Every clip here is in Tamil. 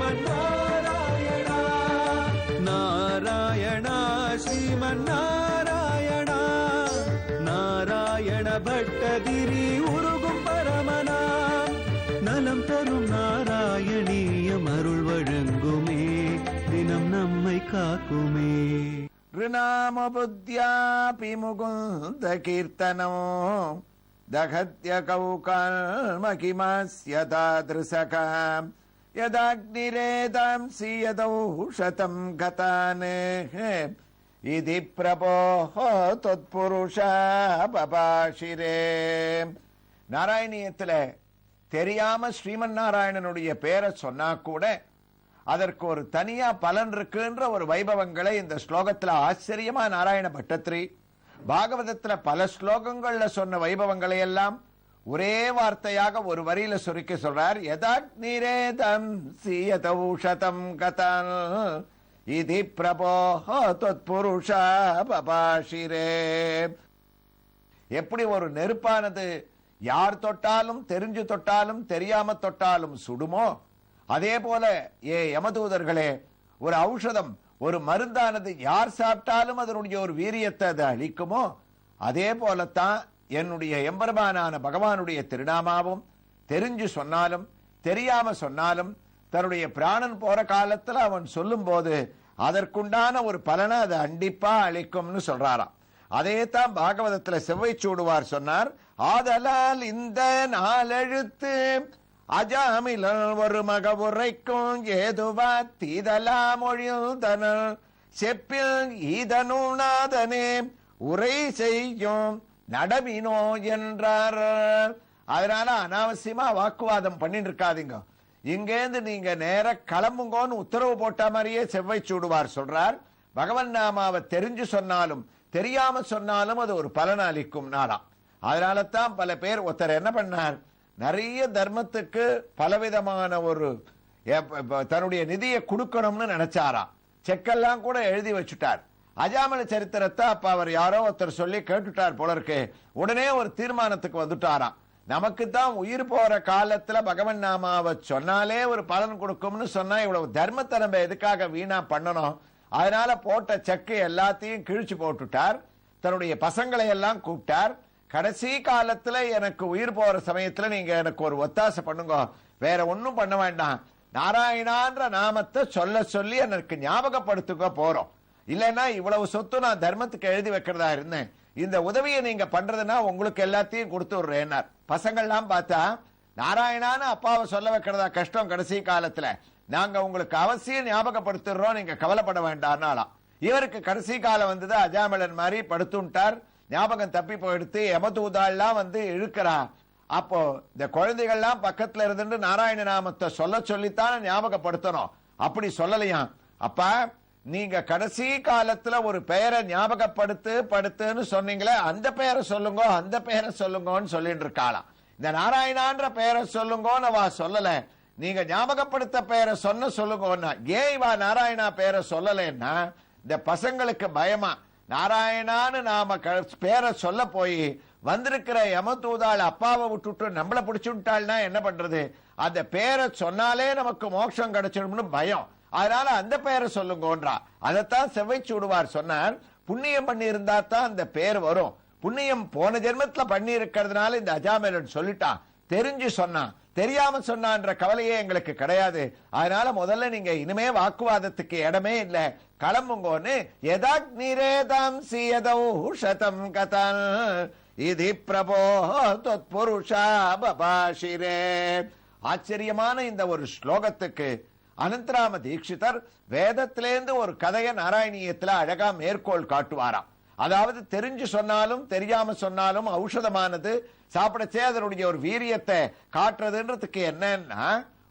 ஸ்ரீமன்னாராயணா நாராயணா ஸ்ரீமன்னாராயணா நாராயண பட்டதிரி உருகும் பரமனா நலம் தரும் நாராயணீயம் அருள் வழங்குமே தினம் நம்மை காக்குமே. ऋणाम बुद्ध्यापि मुकुन्द कீர்த்தனோ दहत्य कौकर्मकिमस्य तादृशकम् यदाग्निरेदांसि यदौषधं गतानेः इति प्रभोः त्वत्पुरुषा பபாஷிரே. நாராயணியத்துல தெரியாம ஸ்ரீமன் நாராயணனுடைய பேரை சொன்னா கூட அதற்கு ஒரு தனியா பலன் இருக்குன்ற ஒரு வைபவங்களை இந்த ஸ்லோகத்துல ஆச்சரியமா நாராயண பட்டத்திரி பாகவதத்துல பல ஸ்லோகங்கள்ல சொன்ன வைபவங்களை எல்லாம் ஒரே வார்த்தையாக ஒரு வரியில சுருக்கி சொல்றார். யதாக்னிரேதம் சீயதௌஷதம் கதன் இதி பிரபோஹ தத்புருஷா பபாஷிரே. எப்படி ஒரு நெருப்பானது யார் தொட்டாலும் தெரிஞ்சு தொட்டாலும் தெரியாம தொட்டாலும் சுடுமோ, அதே போல யமதூதர்களே ஒரு ஔஷதம் ஒரு மருந்தானது யார் சாப்பிட்டாலும் அதனுடைய ஒரு வீரியத்தை அது அளிக்குமோ, அதே போலத்தான் என்னுடைய எம்பெருமானான பகவானுடைய திருநாமாவும் தெரிஞ்சு சொன்னாலும் தெரியாம சொன்னாலும் தன்னுடைய பிராணன் போற காலத்துல அவன் சொல்லும் போது அதற்குண்டான ஒரு பலனை அது அண்டிப்பா அளிக்கும்னு சொல்றாராம். அதே தான் பாகவதத்துல செவ்வை சூடுவார் சொன்னார். ஆதலால் இந்த நாலெழுத்து அஜாமில ஒரு மக உரைக்கும் ஏதுவா தீதலா மொழிதனல் செப்பில் ஈதனுநாதனே உரை செய்யும் நடமினோ என்றார். அதனால அனாவசியமா வாக்குவாதம் பண்ணிட்டு இருக்காதீங்க, இங்கேருந்து நீங்க நேர கிளம்புங்கோன்னு உத்தரவு போட்ட மாதிரியே செவ்வை சூடுவார் சொல்றார். பகவன் நாமாவை தெரிஞ்சு சொன்னாலும் தெரியாம சொன்னாலும் அது ஒரு பலன் அளிக்கும் நாளாம். அதனால தான் பல பேர் ஒருத்தர் என்ன பண்ணார், நிறைய தர்மத்துக்கு பலவிதமான ஒரு தன்னுடைய நிதியை கொடுக்கணும்னு நினைச்சாராம். செக்கெல்லாம் கூட எழுதி வச்சுட்டார். அஜாமல சரித்திரத்தை அப்ப அவர் யாரோ ஒருத்தர் சொல்லி கேட்டுட்டார் போல இருக்கு. உடனே ஒரு தீர்மானத்துக்கு வந்துட்டாராம், நமக்கு தான் உயிர் போற காலத்துல பகவன் நாமாவை சொன்னாலே ஒரு பலன் கொடுக்கும்னு சொன்னா இவ்வளவு தர்மத்தை நம்ம எதுக்காக வீணா பண்ணணும். அதனால போட்ட செக்கு எல்லாத்தையும் கிழிச்சு போட்டுட்டார். தன்னுடைய பசங்களை எல்லாம் கூப்பிட்டார். கடைசி காலத்துல எனக்கு உயிர் போற சமயத்துல நீங்க எனக்கு ஒரு ஒத்தாசை பண்ணுங்க, வேற ஒன்னும் பண்ண வேண்டாம், நாராயணான்ற நாமத்தை சொல்ல சொல்லி எனக்கு ஞாபகப்படுத்துக்க போறோம். இல்லைன்னா இவ்வளவு சொத்து நான் தர்மத்துக்கு எழுதி வைக்கிறதா இருந்தேன், இந்த உதவியை நீங்க பண்றதுன்னா உங்களுக்கு எல்லாத்தையும் கொடுத்து விடுறேன். பசங்கள்லாம் பார்த்தா நாராயணான்னு அப்பாவை சொல்ல வைக்கிறதா கஷ்டம், கடைசி காலத்துல நாங்க உங்களுக்கு அவசியம் ஞாபகப்படுத்துறோம், நீங்க கவலைப்பட வேண்டாம்னாலாம். இவருக்கு கடைசி காலம் வந்தது, அஜாமலன் மாதிரி படுத்துட்டார். ஞாபகம் தப்பி போயிடுத்து. யமதூதாள்லாம் வந்து இழுக்கிறா. அப்போ இந்த குழந்தைகள்லாம் பக்கத்துல இருந்து நாராயண நாமத்தை சொல்ல சொல்லித்தான ஞாபகப்படுத்தணும். அப்படி சொல்லலையாம். அப்பா நீங்க கடைசி காலத்துல ஒரு பெயரை ஞாபகப்படுத்துன்னு சொன்னீங்களே, அந்த பெயரை சொல்லுங்க அந்த பெயரை சொல்லுங்கன்னு சொல்லிட்டு இருக்காளாம். இந்த நாராயணான்ற பெயரை சொல்லுங்கன்னு அவ சொல்லல, நீங்க ஞாபகப்படுத்த பெயரை சொல்லுங்கன்னா. ஏன் இவா நாராயணா பெயரை சொல்லலன்னா இந்த பசங்களுக்கு பயமா, நாராயணான்னு நாம பேரை சொல்ல போய் வந்திருக்கிற யமதூதாள் அப்பாவை விட்டுட்டு நம்மள பிடிச்சுட்டாள்னா என்ன பண்றது, அந்த பேரை சொன்னாலே நமக்கு மோட்சம் கிடைச்சிடும்னு பயம். அதனால அந்த பெயரை சொல்லுங்கன்றா. அதைத்தான் செவ்வை சூடுவார் சொன்னார். புண்ணியம் பண்ணி இருந்தா தான் அந்த பேர் வரும். புண்ணியம் போன ஜென்மத்துல பண்ணி இருக்கிறதுனால இந்த அஜாமேலன் சொல்லிட்டான், தெரிஞ்சு சொன்னான், தெரியாம சொன்னான்ற கவலையே எங்களுக்கு கிடையாது. அதனால முதல்ல நீங்க இனிமே வாக்குவாதத்துக்கு இடமே இல்ல, கிளம்புங்கோன்னு யதாக்னிரேதாம் சீயதௌஷதம் கதன் இதி பிரபோ தத்புருஷா பபாஷிரே. ஆச்சரியமான இந்த ஒரு ஸ்லோகத்துக்கு அனந்தராம தீட்சிதர் வேதத்திலேருந்து ஒரு கதையை நாராயணியத்துல அழகா மேற்கோள் காட்டுவாராம். அதாவது தெரிஞ்சு சொன்னாலும் தெரியாம சொன்னாலும் ஔஷதமானது சாப்பிடச்சே அதனுடைய ஒரு வீரியத்தை காட்டுறதுன்றதுக்கு என்னன்னா,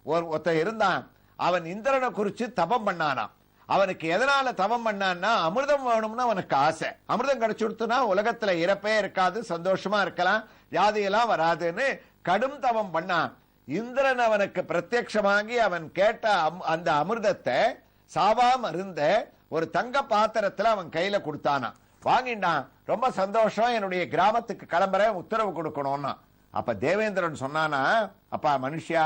ஒருத்தன் இருந்தான், அவன் இந்திரனை குறிச்சு தபம் பண்ணானாம். அவனுக்கு எதனால தவம் பண்ணான்னா அமிர்தம் வேணும்னு அவனுக்கு ஆசை. அமிர்தம் கிடைச்சுடுத்துனா உலகத்துல இறப்பே இருக்காது, சந்தோஷமா இருக்கலாம், வியாதியெல்லாம் வராதுன்னு கடும் தவம் பண்ணான். இந்திரன் அவனுக்கு பிரத்யட்சமாகி அவன் கேட்ட அந்த அமிர்தத்தை சாவாம இருந்த ஒரு தங்க பாத்திரத்துல அவன் கையில கொடுத்தானா. வாங்கிட்டான். ரொம்ப சந்தோஷம், என்னுடைய கிராமத்துக்கு கிளம்புற உத்தரவு கொடுக்கணும்னா. அப்ப தேவேந்திரன் சொன்னானா, அப்பா மனுஷியா,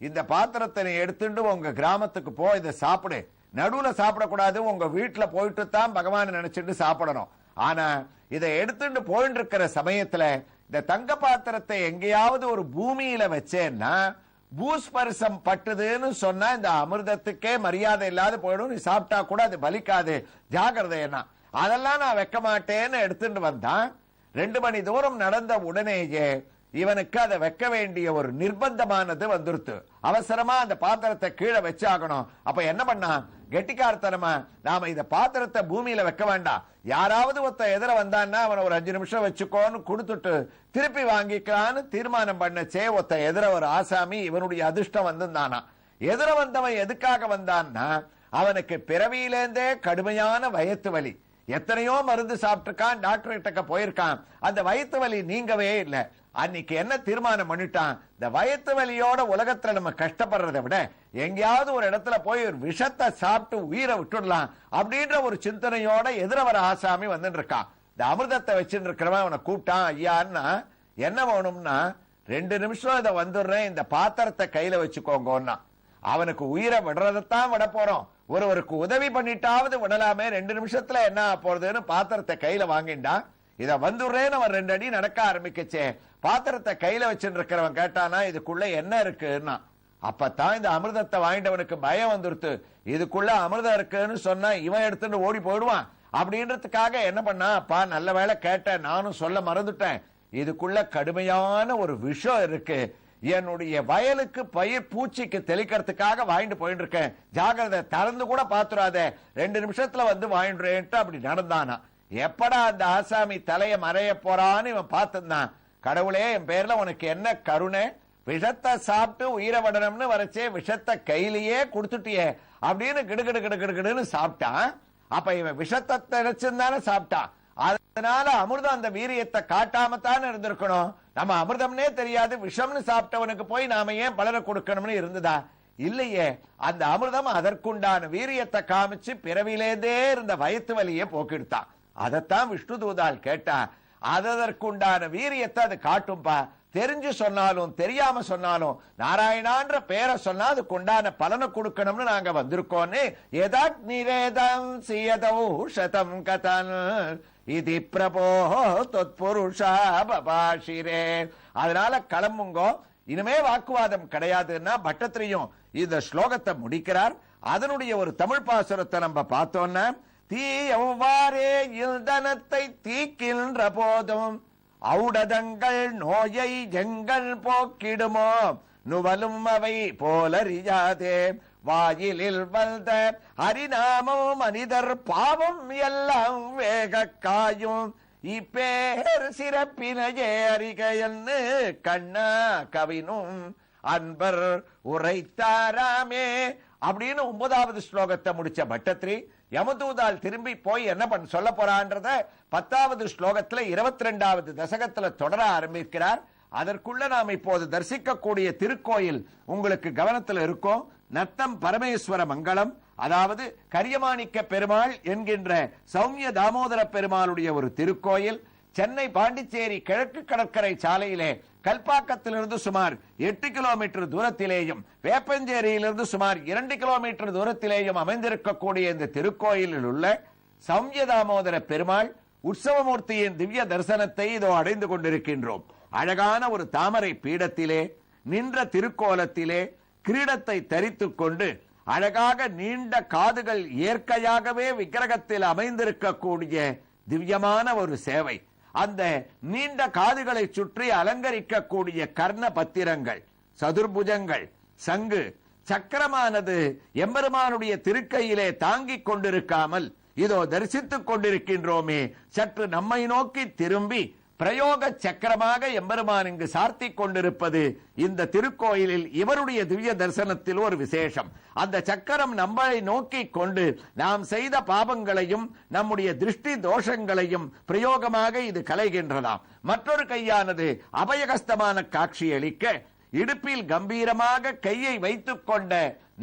இந்த பாத்திரத்தை நீ எடுத்துட்டு உங்க கிராமத்துக்கு போ, இதை சாப்பிடு. நடுவுல சாப்பிடக்கூடாது, உங்க வீட்டுல போயிட்டு தான் பகவான் நினைச்சிட்டு சாப்பிடணும். ஆனா இதை எடுத்துட்டு போயிட்டு இருக்கிற சமயத்துல இந்த தங்க பாத்திரத்தை எங்கேயாவது ஒரு பூமியில வச்சேன்னா பூஸ்பரிசம் பட்டுதுன்னு சொன்னா இந்த அமிர்தத்துக்கே மரியாதை இல்லாத போயிடும். நீ சாப்பிட்டா கூட அது பலிக்காது, ஜாகிரதையா. அதெல்லாம் நான் வைக்க மாட்டேன்னு எடுத்துட்டு வந்தான். 2 மணி தூரம் நடந்த உடனேயே இவனுக்கு அதை வைக்க வேண்டிய ஒரு நிர்பந்தமானது வந்துருத்து. அவசரமா அந்த பாத்திரத்தை கீழே வச்சாகணும். அப்ப என்ன பண்ணா, கெட்டிக்காரத்தனமா நாம இந்த பாத்திரத்தை பூமியில வைக்க வேண்டாம், யாராவது ஒருத்த எதிர வந்தான்னா அவனை ஒரு 5 நிமிஷம் வச்சுக்கோன்னு கொடுத்துட்டு திருப்பி வாங்கிக்கலான்னு தீர்மானம் பண்ணச்சே ஒருத்த எதிர ஒரு ஆசாமி இவனுடைய அதிர்ஷ்டம் வந்திருந்தானா. எதிர வந்தவன் எதுக்காக வந்தான்னா அவனுக்கு பிறவியிலேந்தே கடுமையான வயிற்று வலி. எத்தனையோ மருந்து சாப்பிட்டுருக்கான், டாக்டர் கிட்ட போயிருக்கான், அந்த வயிற்று வலி நீங்கவே இல்லை. அன்னைக்கு என்ன தீர்மானம் பண்ணிட்டான், இந்த வயிற்று வலியோட உலகத்துல நம்ம கஷ்டப்படுறதை விட எங்கேயாவது ஒரு இடத்துல போய் ஒரு விஷத்தை சாப்பிட்டு உயிரை விட்டுடலாம் அப்படின்ற ஒரு சிந்தனையோட எதிர வர ஆசாமி வந்துட்டு இருக்கான். இந்த அமிர்தத்தை வச்சுட்டு இருக்கிறவன் அவனை கூப்பிட்டான். ஐயான்னா என்ன வேணும்னா 2 நிமிஷம் இதை வந்துடுறேன், இந்த பாத்திரத்தை கையில வச்சுக்கோங்கன்னா. அவனுக்கு உயிரை விடுறதைத்தான் விட போறோம், ஒருவருக்கு உதவி பண்ணிட்டாவது விடலாமே, 2 நிமிஷத்துல என்ன போறதுன்னு பாத்திரத்தை கையில வாங்கிட்டான். இத வந்துடுறேன்னு அவன் 2 அடி நடக்க ஆரம்பிக்கச்சே பாத்திரத்தை கையில வச்சுட்டு இருக்கிறவன் கேட்டானா இதுக்குள்ள என்ன இருக்குன்னா. அப்பதான் இந்த அமிர்தத்தை வாங்கிட்டவனுக்கு பயம் வந்துருத்து. இதுக்குள்ள அமிர்தம் இருக்குன்னு சொன்னா இவன் எடுத்துட்டு ஓடி போயிடுவான் அப்படின்றதுக்காக என்ன பண்ணா, அப்பா நல்ல வேளை கேட்டேன், நானும் சொல்ல மறந்துட்டேன், இதுக்குள்ள கடுமையான ஒரு விஷம் இருக்கு, என்னுடைய வயலுக்கு பயிர் பூச்சிக்கு தெளிக்கிறதுக்காக வாங்கிட்டு போயிட்டு இருக்கேன், ஜாகிரதை, திறந்து கூட பாத்துறாத, 2 நிமிஷத்துல வந்து வாங்கிடுறேன்ட்டு அப்படி நடந்தானா. எப்படா அந்த ஆசாமி தலைய மறைய போறான்னு இவன் பார்த்துதான், கடவுளே என் பேர்ல உனக்கு என்ன கருணை, விஷத்தை சாப்பிட்டு உயிரை விடணும்னு வரச்சே விஷத்தை கையிலேயே கொடுத்துட்டியே அப்படின்னு கிடுகிடு கிடுகிடுன்னு சாப்பிட்டான். அப்ப இவன் விஷத்தை நினைச்சுதானே சாப்பிட்டான். அதனால அமிர்தம் அந்த வீரியத்தை காட்டாமத்தான் இருந்திருக்கணும். நம்ம அமிர்தம்னே தெரியாது விஷம்னு சாப்பிட்டவனுக்கு போய் நாம ஏன் பலரை கொடுக்கணும்னு இருந்ததா? இல்லையே, அந்த அமிர்தம் அதற்குண்டான வீரியத்தை காமிச்சு பிறவிலேதே இருந்த வயிற்று வலியை போக்கிடுத்தான். அதைத்தான் விஷ்ணு தூதால் கேட்டா, அதற்குண்டான வீரியத்தை அது காட்டும்பா, தெரிஞ்சு சொன்னாலும் தெரியாம சொன்னாலும் நாராயணான்ற பேரை சொன்னா அதுக்கு உண்டான பலனை கொடுக்கணும்னு நாங்க வந்திருக்கோன்னு. எதாத் நிரேதம் சியதௌஷதம் கதன் இது பிரபோ தொத்புருஷா பபாஷிரே. அதனால கிளம்புங்கோ, இனிமே வாக்குவாதம் கிடையாதுன்னா பட்டத்திரியும் இந்த ஸ்லோகத்தை முடிக்கிறார். அதனுடைய ஒரு தமிழ் பாசுரத்தை நம்ம பார்த்தோம்னா, தீ எவ்வாறே இல்தனத்தை தீக்கின்ற போதும் ஔடதங்கள் நோயை எங்கள் போக்கிடுமோ நுவலும் அவை போலறியாதே வாயிலில் வந்த ஹரிநாமம் மனிதர் பாவம் எல்லாம் வேக காயும் இப்பேர் சிறப்பினையே அறிகையன்னு கண்ணா கவினும் அன்பர் உரைத்தாராமே அப்படின்னு 9வது ஸ்லோகத்தை முடிச்ச பட்டத்திரி யமதூதால் திரும்பி போய் என்ன சொல்ல போறான்றத 10வது ஸ்லோகத்துல 22வது தசகத்துல தொடர ஆரம்பிக்கிறார். அதற்குள்ள நாம் இப்போது தரிசிக்கக்கூடிய திருக்கோயில் உங்களுக்கு கவனத்தில் இருக்கும். நத்தம் பரமேஸ்வர மங்கலம், அதாவது கரியமாணிக்க பெருமாள் என்கின்ற சௌமிய தாமோதர பெருமாளுடைய ஒரு திருக்கோயில். சென்னை பாண்டிச்சேரி கிழக்கு கடற்கரை சாலையிலே கல்பாக்கத்திலிருந்து சுமார் 8 கிலோமீட்டர் தூரத்திலேயும் வேப்பஞ்சேரியிலிருந்து சுமார் 2 கிலோமீட்டர் தூரத்திலேயும் அமைந்திருக்கக்கூடிய இந்த திருக்கோயிலில் உள்ள சௌமிய தாமோதர பெருமாள் உற்சவமூர்த்தியின் திவ்ய தரிசனத்தை இதோ அடைந்து கொண்டிருக்கின்றோம். அழகான ஒரு தாமரை பீடத்திலே நின்ற திருக்கோலத்திலே கிரீடத்தை தரித்துக் கொண்டு அழகாக நீண்ட காதுகள் இயற்கையாகவே விக்கிரகத்தில் அமைந்திருக்கக்கூடிய திவ்யமான ஒரு சேவை. அந்த நீண்ட காதுகளை சுற்றி அலங்கரிக்கக்கூடிய கர்ண பத்திரங்கள், சதுர்புஜங்கள், சங்கு சக்கரமானது எம்பெருமானுடைய திருக்கையிலே தாங்கிக் கொண்டிருக்காமல் இதோ தரிசித்துக் கொண்டிருக்கின்றோமே. சற்று நம்மை நோக்கி திரும்பி பிரயோக சக்கரமாக எம்பெருமான் இங்கு சார்த்திக் கொண்டிருப்பது இந்த திருக்கோயிலில் இவருடைய திவ்ய தரிசனத்தில் ஒரு விசேஷம். அந்த சக்கரம் நம்மளை நோக்கி கொண்டு நாம் செய்த பாபங்களையும் நம்முடைய திருஷ்டி தோஷங்களையும் பிரயோகமாக இது கலைகின்றதாம். மற்றொரு கையானது அபயகஸ்தமான காட்சியளிக்க இடுப்பில் கம்பீரமாக கையை வைத்துக் கொண்ட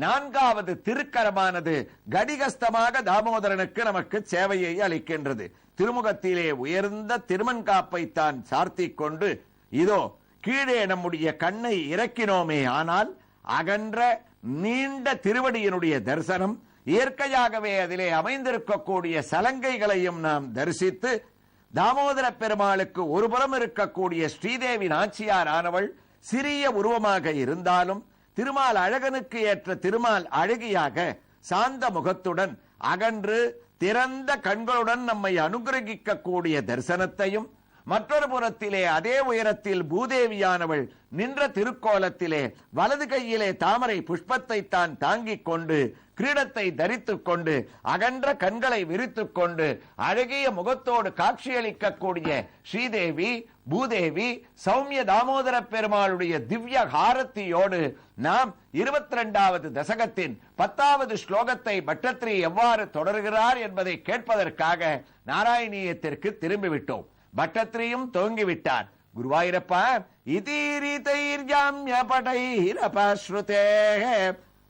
4வது திருக்கரமானது கடிகஸ்தமாக தாமோதரனுக்கு நமக்கு சேவையை அளிக்கின்றது. திருமுகத்திலே உயர்ந்த திருமண்காப்பை தான் சார்த்திக் கொண்டு இதோ கீழே நம்முடைய கண்ணை இறக்கினோமே ஆனால் அகன்ற நீண்ட திருவடியினுடைய தரிசனம், இயற்கையாகவே அதிலே அமைந்திருக்கக்கூடிய சலங்கைகளையும் நாம் தரிசித்து, தாமோதர பெருமாளுக்கு ஒருபுறம் இருக்கக்கூடிய ஸ்ரீதேவி நாச்சியார் ஆனவள் சிறிய உருவமாக இருந்தாலும் திருமால் அழகனுக்கு ஏற்ற திருமால் அழகியாக சாந்த முகத்துடன் அகன்று திறந்த கண்களுடன் நம்மை அனுகிரகிக்க கூடிய தரிசனத்தையும், மற்றொரு புறத்திலே அதே உயரத்தில் பூதேவியானவள் நின்ற திருக்கோலத்திலே வலது கையிலே தாமரை புஷ்பத்தை தான் தாங்கிக் கொண்டு கிரீடத்தை தரித்துக் கொண்டு அகன்ற கண்களை விரித்துக் கொண்டு அழகிய முகத்தோடு காட்சியளிக்கக்கூடிய ஸ்ரீதேவி பூதேவி சௌமிய தாமோதர பெருமாளுடைய திவ்ய ஹாரத்தியோடு நாம் 22வது தசகத்தின் 10வது ஸ்லோகத்தை பட்டத்திரி எவ்வாறு தொடர்கிறார் என்பதை கேட்பதற்காக நாராயணீயத்திற்கு திரும்பிவிட்டோம். பட்டத்திரியும் துவங்கிவிட்டார். குருவாயூரப்பா, இதீரிதைர்யாம்ய படைரபஸ்ருதே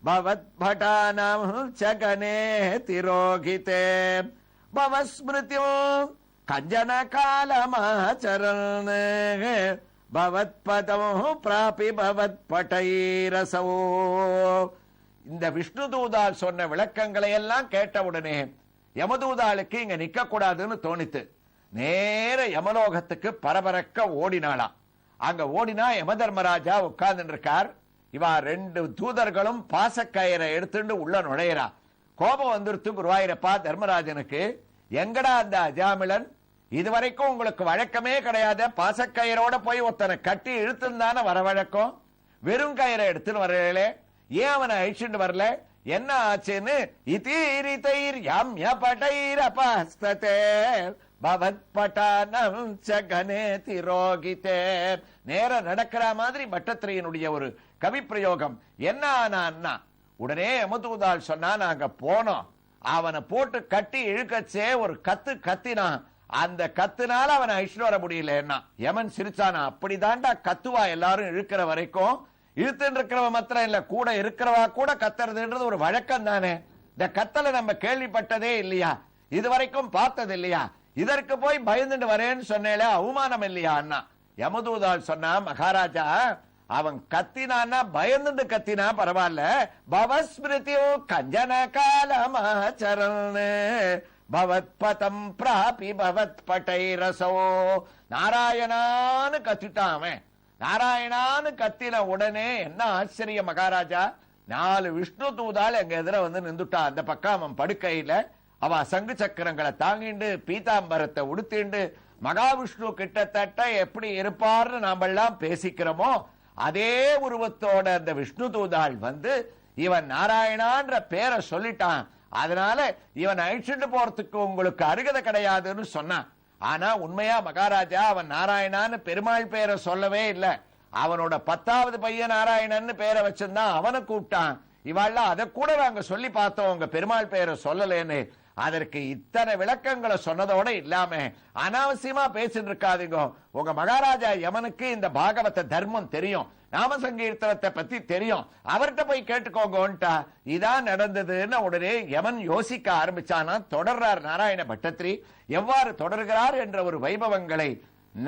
பவத் பட்டானம் சகனே திரோகிதே பவஸ்மிருத்யோ கஞ்சன காலமாச்சரன் பவத் பதம் பிராபி பவத் படைரசோ. இந்த விஷ்ணு தூதால் சொன்ன விளக்கங்களை எல்லாம் கேட்டவுடனே யமதூதாளுக்கு இங்க நிக்க கூடாதுன்னு தோணித்து நேர யமலோகத்துக்கு பரபரக்க ஓடினாளாம். அங்க ஓடினா யம தர்மராஜா உட்கார்ந்து இருக்கார். இவா 2 தூதர்களும் பாசக்கயிறை எடுத்துட்டு உள்ள நுழையிறா. கோபம் வந்துருத்து குருவாயூரப்பா தர்மராஜனுக்கு. எங்கடா அந்த அஜாமிளன், இதுவரைக்கும் உங்களுக்கு வழக்கமே கிடையாது, பாசக்கயிறோட போய் ஒருத்தனை கட்டி இழுத்துந்தான வர வழக்கம், வெறும் கயிறை எடுத்துன்னு வரலே, ஏன் அவனை அழிச்சுட்டு வரல, என்ன ஆச்சுன்னு இதீரிதைர் யாம்ய படைரபஸ்ததே பவத் பட்டானம் சகனே திரோகிதே. நேர நடக்கிற மாதிரி பட்டத்திரியினுடைய ஒரு கவி பிரயோகம். என்ன ஆனா உடனே யமதூதால் சொன்னா, நாங்க போனோம், அவனை போட்டு கட்டி இழுக்கச்சே ஒரு கத்தினான், அந்த கத்துனால அவனை அழிச்சுட்டு வர முடியலன்னா. யமன் சிரிச்சானா, அப்படிதான்டா கத்துவா எல்லாரும் இழுக்கிற வரைக்கும், இழுத்துட்டு இருக்கிறவ மாத்திரம் இல்ல, கூட இருக்கிறவா கூட கத்துறதுன்றது ஒரு வழக்கம் தானே. இந்த கத்தலை நம்ம கேள்விப்பட்டதே இல்லையா, இதுவரைக்கும் பார்த்தது இல்லையா, இதற்கு போய் பயந்துட்டு வரேன்னு சொன்னேல, அவமானம் இல்லையா அண்ணா. யமதூதால் சொன்னா, மகாராஜா அவன் கத்தினான்னா பயந்துட்டு கத்தினா பரவாயில்ல, பவஸ்மிருதியோ கஞ்சன காலமாச்சரன் பவத் பதம் பிராபி பவத் படைரசோ. நாராயணான்னு கத்திட்டான் அவன். நாராயணான்னு கத்தின உடனே என்ன ஆச்சரியம் மகாராஜா, 4 விஷ்ணு தூதால் எங்க எதிர வந்து நின்றுட்டான். அந்த பக்கம் அவன் படுக்கையில அவ சங்கு சக்கரங்களை தாங்கிண்டு பீதாம்பரத்தை உடுத்திண்டு மகாவிஷ்ணு கிட்டத்தட்ட எப்படி இருப்பார்னு நாம எல்லாம் பேசிக்கிறோமோ அதே உருவத்தோட அந்த விஷ்ணு தூதாள் வந்து இவன் நாராயணான்ற பேரை சொல்லிட்டான், அதனால இவன் அழிச்சுட்டு போறதுக்கு உங்களுக்கு அருகதை கிடையாதுன்னு சொன்னான். ஆனா உண்மையா மகாராஜா அவன் நாராயணான்னு பெருமாள் பேரை சொல்லவே இல்லை. அவனோட 10வது பையன் நாராயணன்னு பேரை வச்சிருந்தான், அவனை கூப்பிட்டான். இவாள்லாம் அதை கூட நாங்க சொல்லி பார்த்தோம், உங்க பெருமாள் பேரை சொல்லலேன்னு. அதற்கு இத்தனை விளக்கங்களை சொன்னதோட இல்லாம அனாவசியமா பேசிட்டு இருக்காதீங்க. உங்க மகாராஜா யமனுக்கு இந்த பாகவத தர்மம் தெரியும், நாம சங்கீர்த்தனத்தை பத்தி தெரியும், அவர்கிட்ட போய் கேட்டுக்கோங்கன்ட்டா. இதான் நடந்ததுன்னு உடனே யமன் யோசிக்க ஆரம்பிச்சானா. தொடர்றார் நாராயண பட்டத்திரி. எவ்வாறு தொடர்கிறார் என்ற ஒரு வைபவங்களை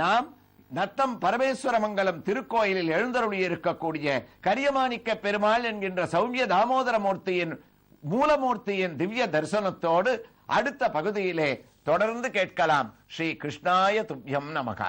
நாம் நத்தம் பரமேஸ்வரமங்கலம் திருக்கோயிலில் எழுந்தருளி இருக்கக்கூடிய கரியமாணிக்க பெருமாள் என்கின்ற சௌமிய தாமோதர மூர்த்தியின் மூலமூர்த்தியின் திவ்ய தரிசனத்தோடு அடுத்த பகுதியிலே தொடர்ந்து கேட்கலாம். ஸ்ரீ கிருஷ்ணாய துப்யம் நமகா.